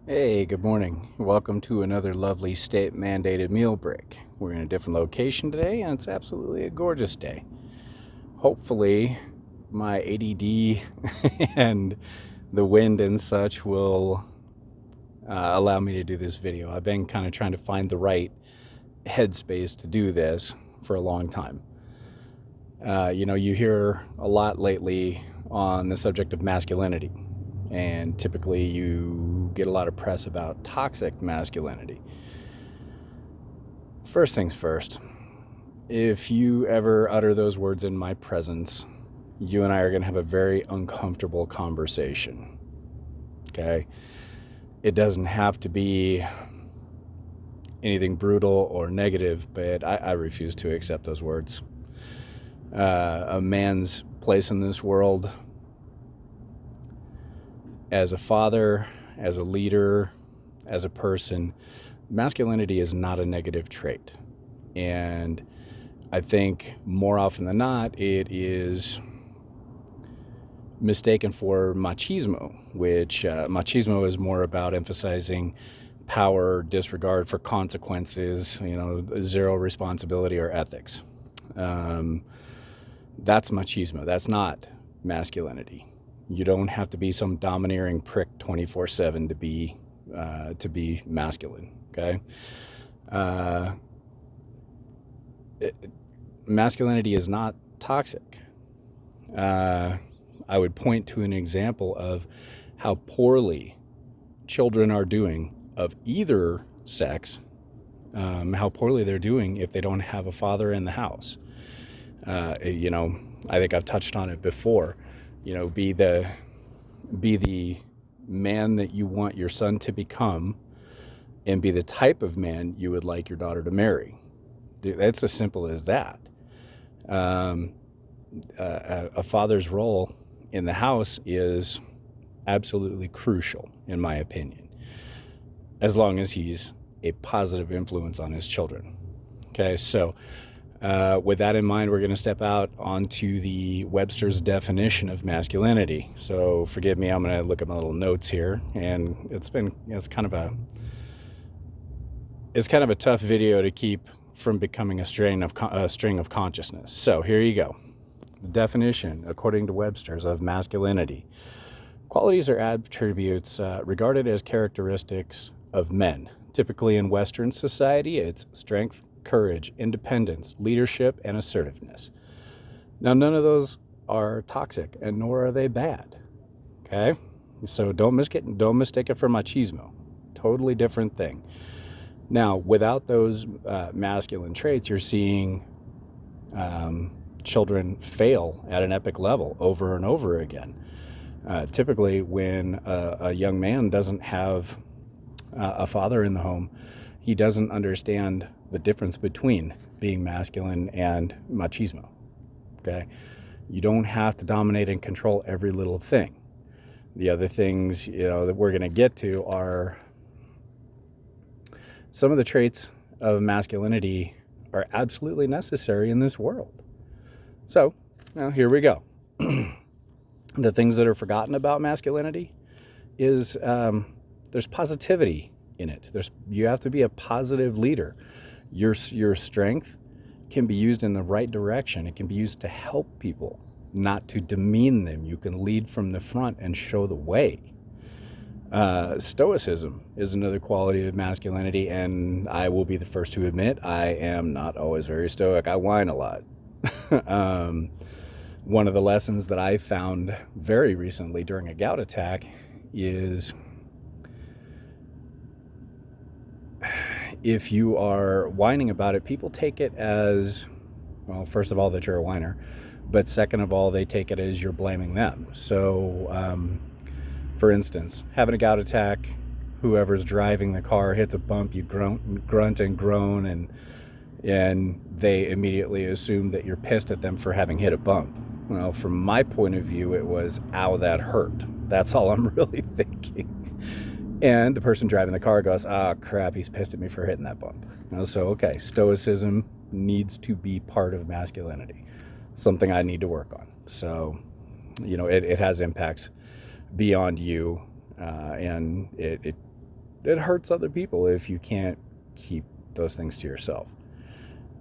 Hey, good morning. Welcome to another lovely state-mandated meal break. We're in a different location today, and it's absolutely a gorgeous day. Hopefully, my ADD and the wind and such will allow me to do this video. I've been kind of trying to find the right headspace to do this for a long time. You hear a lot lately on the subject of masculinity, and typically you get a lot of press about toxic masculinity. First things first, if you ever utter those words in my presence, you and I are going to have a very uncomfortable conversation. Okay? It doesn't have to be anything brutal or negative, but I refuse to accept those words. A man's place in this world as a father, as a leader, as a person, masculinity is not a negative trait. And I think more often than not, it is mistaken for machismo, which machismo is more about emphasizing power, disregard for consequences, zero responsibility or ethics. That's machismo. That's not masculinity. You don't have to be some domineering prick 24/7 to be masculine. Okay. Masculinity is not toxic. I would point to an example of how poorly children are doing of either sex, how poorly they're doing if they don't have a father in the house. I think I've touched on it before. Be the man that you want your son to become, and be the type of man you would like your daughter to marry. That's as simple as that. A father's role in the house is absolutely crucial, in my opinion, as long as he's a positive influence on his children. Okay, so with that in mind, we're going to step out onto the Webster's definition of masculinity. So forgive me, I'm going to look at my little notes here, and it's kind of a tough video to keep from becoming a string of consciousness. So here you go. The definition, according to Webster's, of masculinity: qualities or attributes regarded as characteristics of men. Typically in Western society, it's strength, courage, independence, leadership, and assertiveness. Now, none of those are toxic, and nor are they bad. Okay? So don't mistake it for machismo. Totally different thing. Now, without those masculine traits, you're seeing children fail at an epic level over and over again. Typically, when a young man doesn't have a father in the home, he doesn't understand the difference between being masculine and machismo. Okay? You don't have to dominate and control every little thing. The other things, that we're going to get to are some of the traits of masculinity are absolutely necessary in this world. So, now here we go. The things that are forgotten about masculinity is there's positivity in it. You have to be a positive leader. Your strength can be used in the right direction. It can be used to help people, not to demean them. You can lead from the front and show the way. Stoicism is another quality of masculinity, and I will be the first to admit I am not always very stoic. I whine a lot. One of the lessons that I found very recently during a gout attack is if you are whining about it, people take it as, well, first of all, that you're a whiner, but second of all, they take it as you're blaming them. So, for instance, having a gout attack, whoever's driving the car hits a bump, you grunt and groan, and they immediately assume that you're pissed at them for having hit a bump. Well, from my point of view, it was, ow, that hurt. That's all I'm really thinking. And the person driving the car goes, crap, he's pissed at me for hitting that bump. So, okay, stoicism needs to be part of masculinity, something I need to work on. So, it has impacts beyond you, and it it hurts other people if you can't keep those things to yourself.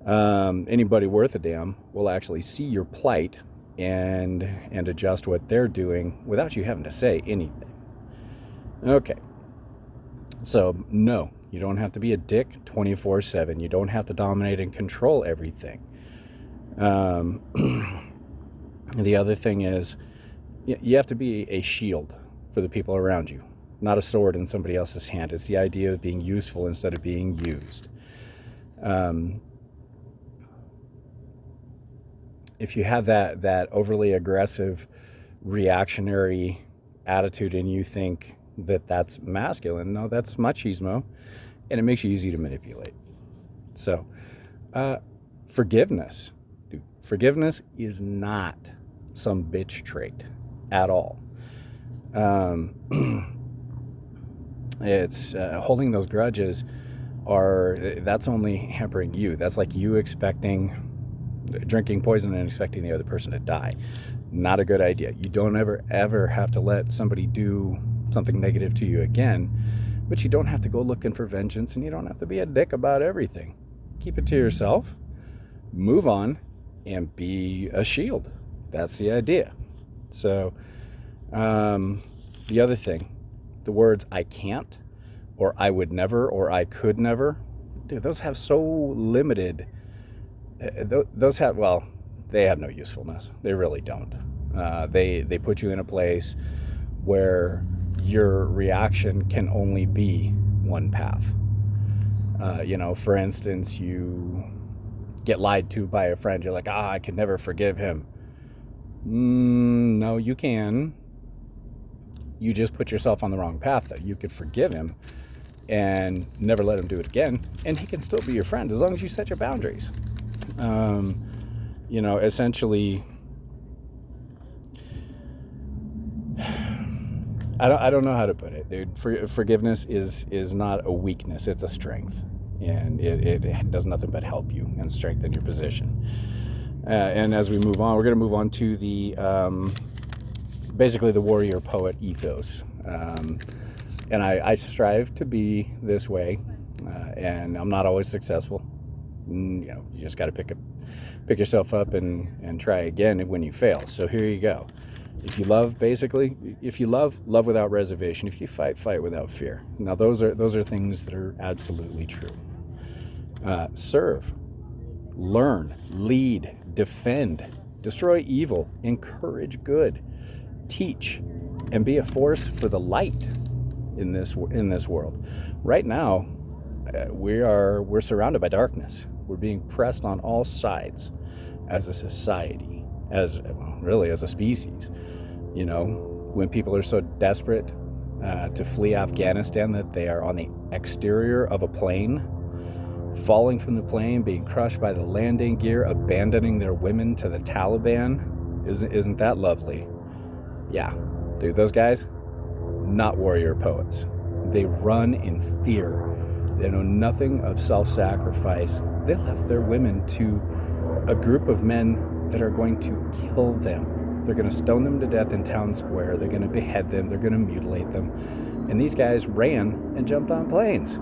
Anybody worth a damn will actually see your plight and adjust what they're doing without you having to say anything. Okay. So, no, you don't have to be a dick 24/7. You don't have to dominate and control everything. The other thing is, you have to be a shield for the people around you, not a sword in somebody else's hand. It's the idea of being useful instead of being used. If you have that overly aggressive, reactionary attitude and you think that that's masculine, no, that's machismo, and it makes you easy to manipulate. So, forgiveness. Dude, forgiveness is not some bitch trait at all. It's holding those grudges that's only hampering you. That's like you drinking poison and expecting the other person to die. Not a good idea. You don't ever have to let somebody do something negative to you again, but you don't have to go looking for vengeance, and you don't have to be a dick about everything. Keep it to yourself, move on, and be a shield. That's the idea. So, the other thing, the words I can't, or I would never, or I could never, dude, those have so limited, those have, well, they have no usefulness. They really don't. They put you in a place where your reaction can only be one path. For instance, you get lied to by a friend. You're like, I could never forgive him. No, you can. You just put yourself on the wrong path, though. You could forgive him and never let him do it again, and he can still be your friend as long as you set your boundaries. Essentially, I don't know how to put it, dude. Forgiveness is not a weakness; it's a strength, and it does nothing but help you and strengthen your position. And as we move on, we're going to move on to the basically the warrior poet ethos. And I strive to be this way, and I'm not always successful. You just got to pick yourself up and try again when you fail. So here you go. If you love, love without reservation. If you fight without fear. Now those are things that are absolutely true. Serve, learn, lead, defend, destroy evil, encourage good, teach, and be a force for the light in this world. Right now, we're surrounded by darkness. We're being pressed on all sides as a society, as a species. When people are so desperate to flee Afghanistan that they are on the exterior of a plane, falling from the plane, being crushed by the landing gear, abandoning their women to the Taliban. Isn't that lovely? Yeah, dude, those guys, not warrior poets. They run in fear. They know nothing of self-sacrifice. They left their women to a group of men that are going to kill them. They're going to stone them to death in town square. They're going to behead them. They're going to mutilate them. And these guys ran and jumped on planes.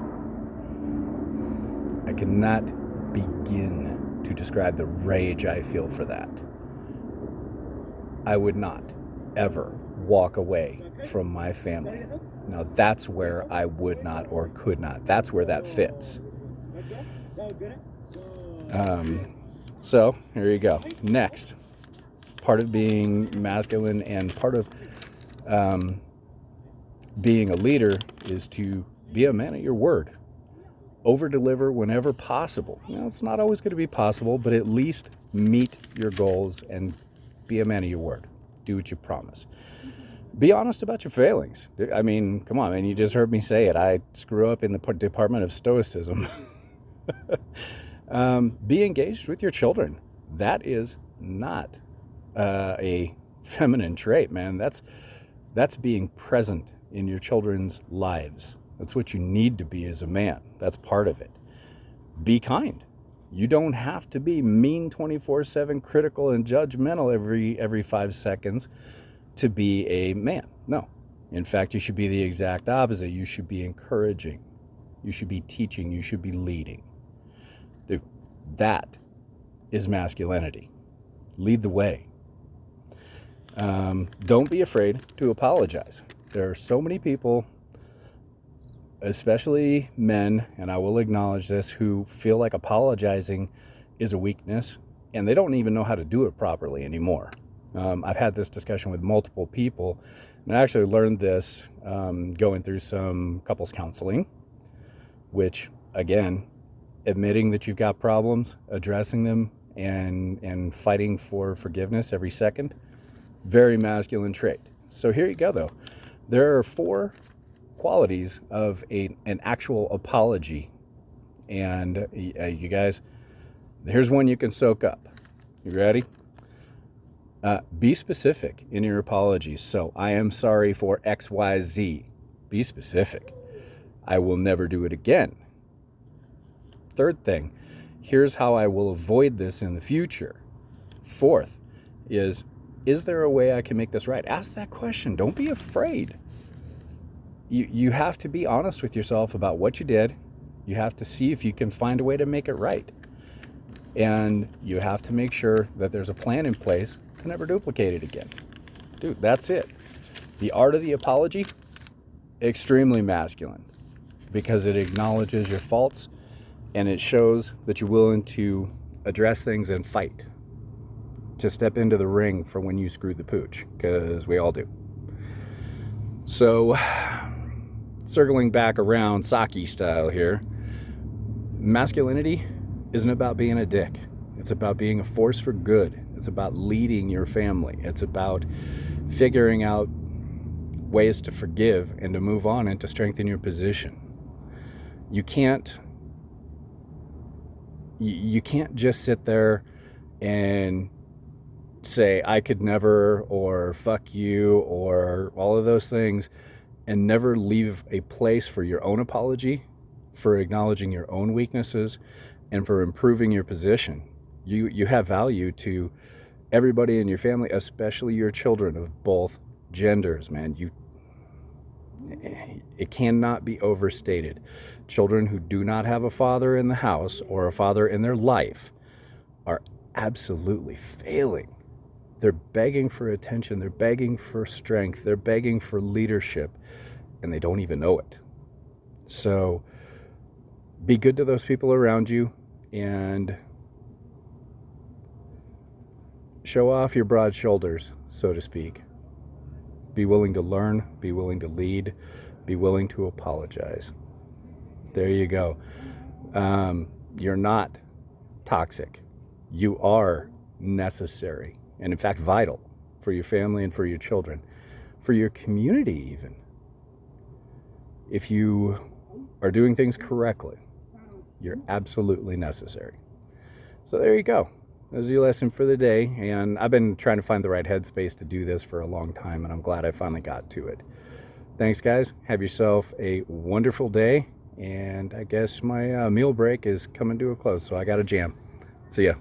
I cannot begin to describe the rage I feel for that. I would not ever walk away from my family. Now that's where I would not or could not. That's where that fits. So here you go. Next, part of being masculine and part of being a leader is to be a man of your word. Over-deliver whenever possible. It's not always going to be possible, but at least meet your goals and be a man of your word. Do what you promise. Be honest about your failings. I mean, come on, man. You just heard me say it. I screw up in the department of stoicism. Be engaged with your children. That is not a feminine trait, man. That's being present in your children's lives. That's what you need to be as a man. That's part of it. Be kind. You don't have to be mean 24/7, critical and judgmental every 5 seconds to be a man. No. In fact, you should be the exact opposite. You should be encouraging. You should be teaching. You should be leading. Dude, that is masculinity. Lead the way. Don't be afraid to apologize. There are so many people, especially men, and I will acknowledge this, who feel like apologizing is a weakness, and they don't even know how to do it properly anymore. I've had this discussion with multiple people, and I actually learned this going through some couples counseling, which, again, admitting that you've got problems, addressing them, and fighting for forgiveness every second, very masculine trait. So here you go, though. There are 4 qualities of an actual apology, and you guys, here's one you can soak up. You ready? Be specific in your apologies. So, I am sorry for XYZ. Be specific. I will never do it again. Third thing, here's how I will avoid this in the future. Fourth is there a way I can make this right? Ask that question. Don't be afraid. You have to be honest with yourself about what you did. You have to see if you can find a way to make it right. And you have to make sure that there's a plan in place to never duplicate it again. Dude, that's it. The art of the apology, extremely masculine, because it acknowledges your faults and it shows that you're willing to address things and fight, to step into the ring for when you screwed the pooch, because we all do. So, circling back around Saki style here, masculinity isn't about being a dick. It's about being a force for good. It's about leading your family. It's about figuring out ways to forgive and to move on and to strengthen your position. You can't just sit there and say, I could never, or fuck you, or all of those things, and never leave a place for your own apology, for acknowledging your own weaknesses, and for improving your position. You have value to everybody in your family, especially your children of both genders, man. It cannot be overstated. Children who do not have a father in the house or a father in their life are absolutely failing. They're begging for attention. They're begging for strength. They're begging for leadership, and they don't even know it. So be good to those people around you and show off your broad shoulders, so to speak. Be willing to learn, be willing to lead, be willing to apologize. There you go. You're not toxic. You are necessary, and in fact vital for your family and for your children, for your community even. If you are doing things correctly, you're absolutely necessary. So there you go. That was your lesson for the day, and I've been trying to find the right headspace to do this for a long time, and I'm glad I finally got to it. Thanks, guys. Have yourself a wonderful day, and I guess my meal break is coming to a close, so I got to jam. See ya.